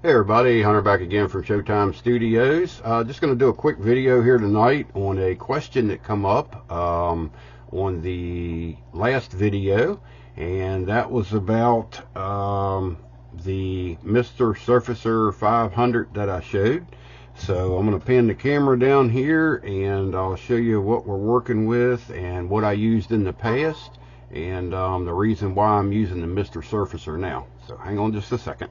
Hey everybody, Hunter back again from Showtime Studios. Just going to do a quick video here tonight on a question that come up on the last video, and that was about the Mr. Surfacer 500 that I showed. So I'm going to pan the camera down here and I'll show you what we're working with and what I used in the past, and the reason why I'm using the Mr. Surfacer now. So hang on just a second.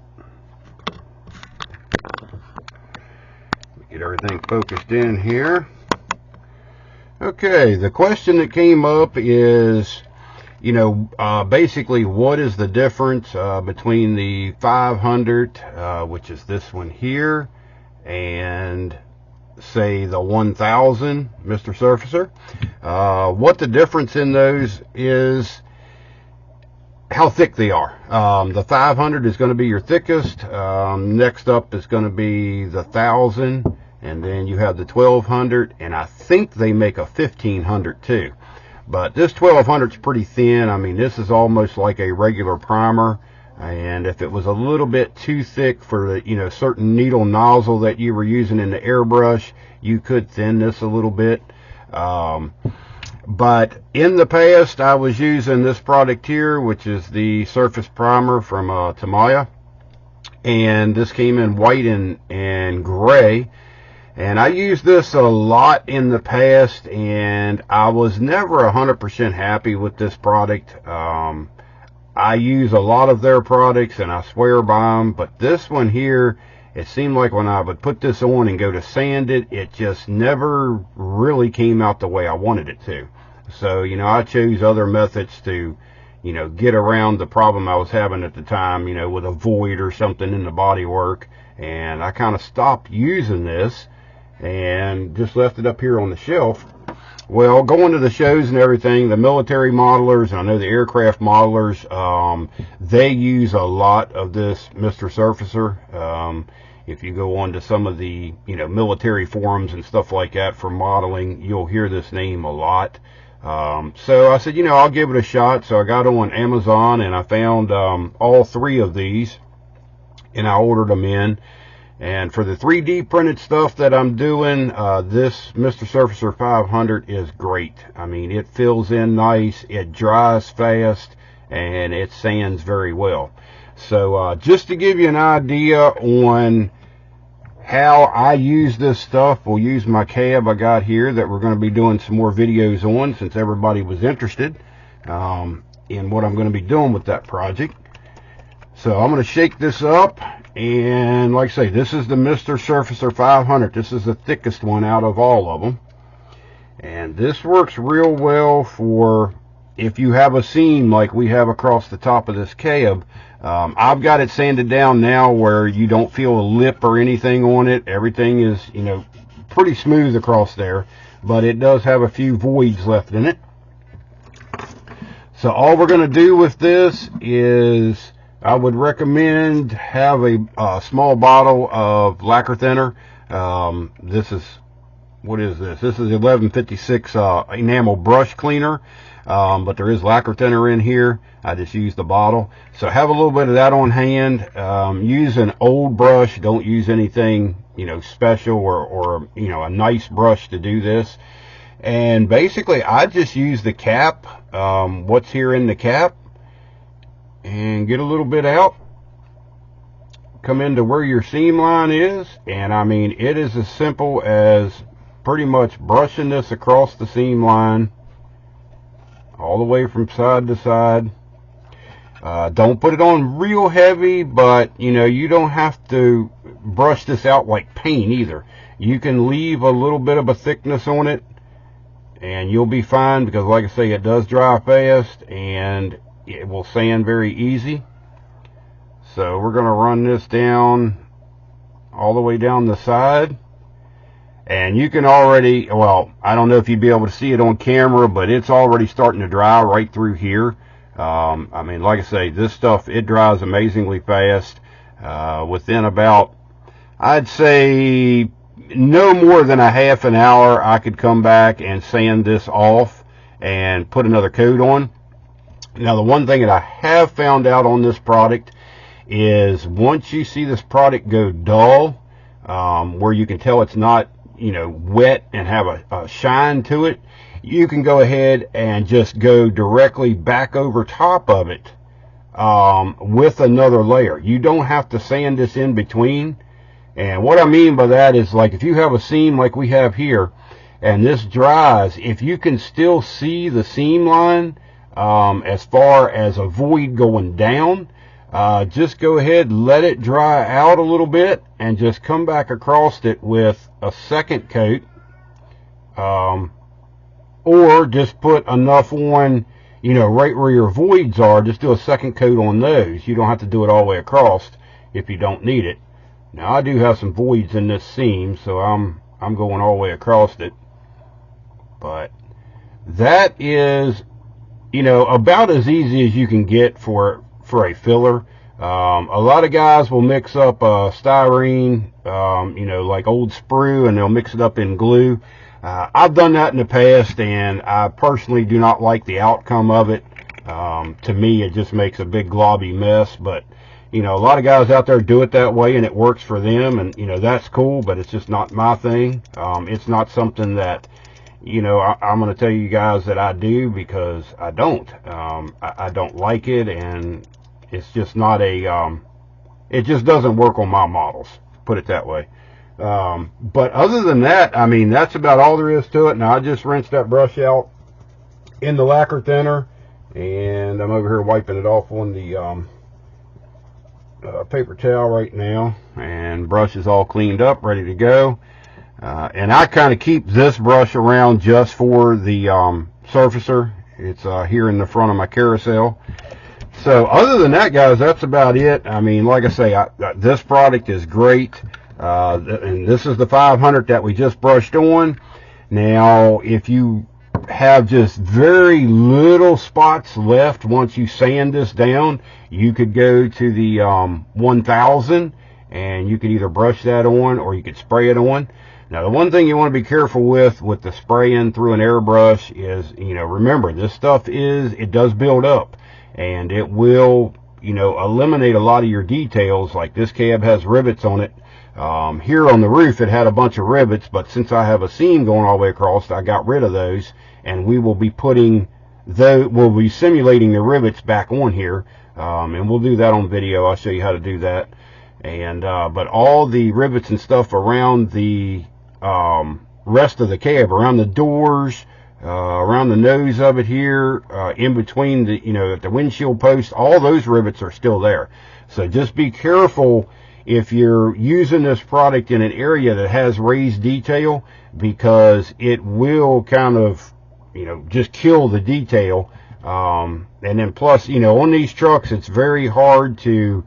Get everything focused in here. Okay, the question that came up is, basically what is the difference between the 500, which is this one here, and say the 1000 Mr. Surfacer. What the difference in those is how thick they are. The 500 is going to be your thickest. Next up is going to be the 1000, and then you have the 1200, and I think they make a 1500 too. But this 1200 is pretty thin. I mean, this is almost like a regular primer, and if it was a little bit too thick for the certain needle nozzle that you were using in the airbrush, you could thin this a little bit. But in the past, I was using this product here, which is the Surface Primer from Tamiya. And this came in white and gray. And I used this a lot in the past, and I was never 100% happy with this product. I use a lot of their products, and I swear by them. But this one here, it seemed like when I would put this on and go to sand it, it just never really came out the way I wanted it to. So, I chose other methods to, get around the problem I was having at the time, with a void or something in the bodywork. And I kind of stopped using this and just left it up here on the shelf. Well, going to the shows and everything, the military modelers, and I know the aircraft modelers, they use a lot of this Mr. Surfacer. If you go on to some of the, military forums and stuff like that for modeling, you'll hear this name a lot. So I said, I'll give it a shot. So I got on Amazon and I found all three of these, and I ordered them in. And for the 3D printed stuff that I'm doing, this Mr. Surfacer 500 is great. I mean, it fills in nice, it dries fast, and it sands very well. So just to give you an idea on how I use this stuff, we'll use my cab I got here that we're going to be doing some more videos on, since everybody was interested in what I'm going to be doing with that project. So I'm going to shake this up, and like I say, this is the Mr. Surfacer 500. This is the thickest one out of all of them, and this works real well for if you have a seam like we have across the top of this cab. I've got it sanded down now where you don't feel a lip or anything on it. Everything is, pretty smooth across there, but it does have a few voids left in it. So all we're going to do with this is, I would recommend have a small bottle of lacquer thinner. This is, what is this? This is 1156 enamel brush cleaner. But there is lacquer thinner in here. I just used the bottle. So have a little bit of that on hand. Use an old brush. Don't use anything, special or a nice brush to do this. And basically, I just use the cap, what's here in the cap, and get a little bit out. Come into where your seam line is. And I mean, it is as simple as pretty much brushing this across the seam line, all the way from side to side. Don't put it on real heavy, but you don't have to brush this out like paint either. You can leave a little bit of a thickness on it and you'll be fine, because like I say, it does dry fast and it will sand very easy. So we're going to run this down all the way down the side. And you can already, well, I don't know if you'd be able to see it on camera, but it's already starting to dry right through here. I mean, like I say, this stuff, it dries amazingly fast. Within about, I'd say, no more than a half an hour, I could come back and sand this off and put another coat on. Now, the one thing that I have found out on this product is once you see this product go dull, where you can tell it's not, wet and have a shine to it, you can go ahead and just go directly back over top of it with another layer. You don't have to sand this in between. And what I mean by that is, like, if you have a seam like we have here and this dries, if you can still see the seam line as far as a void going down, just go ahead, let it dry out a little bit, and just come back across it with a second coat, or just put enough on, right where your voids are. Just do a second coat on those. You don't have to do it all the way across if you don't need it. Now, I do have some voids in this seam, so I'm going all the way across it. But that is, about as easy as you can get for a filler. A lot of guys will mix up styrene, like old sprue, and they'll mix it up in glue. I've done that in the past, and I personally do not like the outcome of it. To me, it just makes a big globby mess. But a lot of guys out there do it that way, and it works for them, and that's cool. But it's just not my thing. It's not something that I'm going to tell you guys that I do, because I don't. I don't like it, and it's just not it just doesn't work on my models, put it that way. But other than that, I mean, that's about all there is to it. Now, I just rinsed that brush out in the lacquer thinner, and I'm over here wiping it off on the paper towel right now, and brush is all cleaned up, ready to go. And I kind of keep this brush around just for the surfacer. It's here in the front of my carousel. So other than that, guys, that's about it. I mean, like I say, this product is great. And this is the 500 that we just brushed on. Now, if you have just very little spots left once you sand this down, you could go to the 1000, and you could either brush that on or you could spray it on. Now, the one thing you want to be careful with the spraying through an airbrush is, remember, this stuff it does build up, and it will, eliminate a lot of your details. Like this cab has rivets on it. Here on the roof, it had a bunch of rivets, but since I have a seam going all the way across, I got rid of those, and we will be we'll be simulating the rivets back on here, and we'll do that on video. I'll show you how to do that. And but all the rivets and stuff around the rest of the cab, around the doors, around the nose of it here, in between the, at the windshield post, all those rivets are still there. So just be careful if you're using this product in an area that has raised detail, because it will kind of, just kill the detail. And then plus, on these trucks, it's very hard to,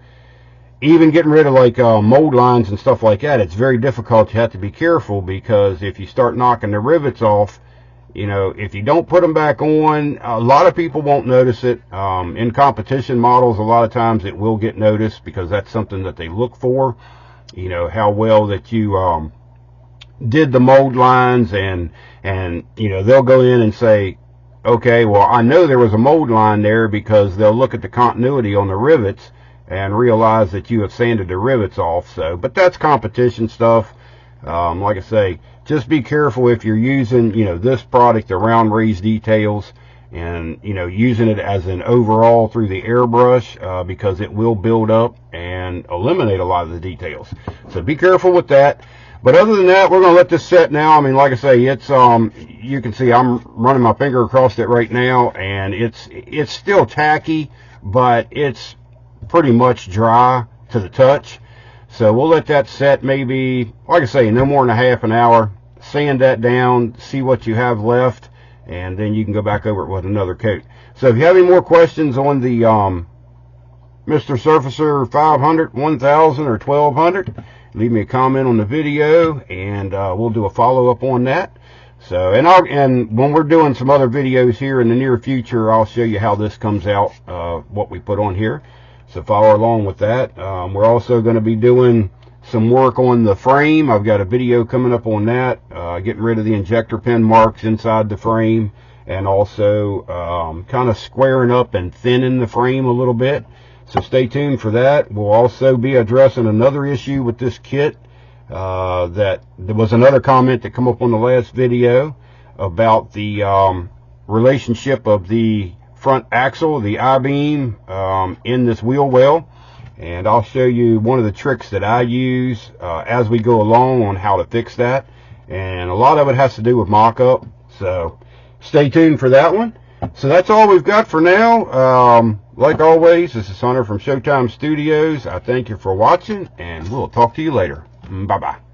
even getting rid of like mold lines and stuff like that, it's very difficult. You have to be careful, because if you start knocking the rivets off, if you don't put them back on, a lot of people won't notice it. In competition models, a lot of times it will get noticed, because that's something that they look for. How well that you did the mold lines, and they'll go in and say, okay, well, I know there was a mold line there, because they'll look at the continuity on the rivets and realize that you have sanded the rivets off. So, but that's competition stuff. Like I say, just be careful if you're using, this product around raised details, and, using it as an overall through the airbrush, because it will build up and eliminate a lot of the details. So be careful with that. But other than that, we're going to let this set now. I mean, like I say, it's, you can see I'm running my finger across it right now, and it's still tacky, but it's pretty much dry to the touch. So we'll let that set, maybe, like I say, no more than a half an hour. Sand that down, see what you have left, and then you can go back over it with another coat. So if you have any more questions on the Mr. Surfacer 500, 1000, or 1200, leave me a comment on the video, and we'll do a follow-up on that. So, and when we're doing some other videos here in the near future, I'll show you how this comes out, what we put on here. So follow along with that. We're also going to be doing some work on the frame. I've got a video coming up on that, getting rid of the injector pin marks inside the frame, and also kind of squaring up and thinning the frame a little bit. So stay tuned for that. We'll also be addressing another issue with this kit. That there was another comment that come up on the last video about the relationship of the front axle, the I-beam, in this wheel well. And I'll show you one of the tricks that I use as we go along on how to fix that. And a lot of it has to do with mock-up. So stay tuned for that one. So that's all we've got for now. Like always, this is Hunter from Showtime Studios. I thank you for watching, and we'll talk to you later. Bye-bye.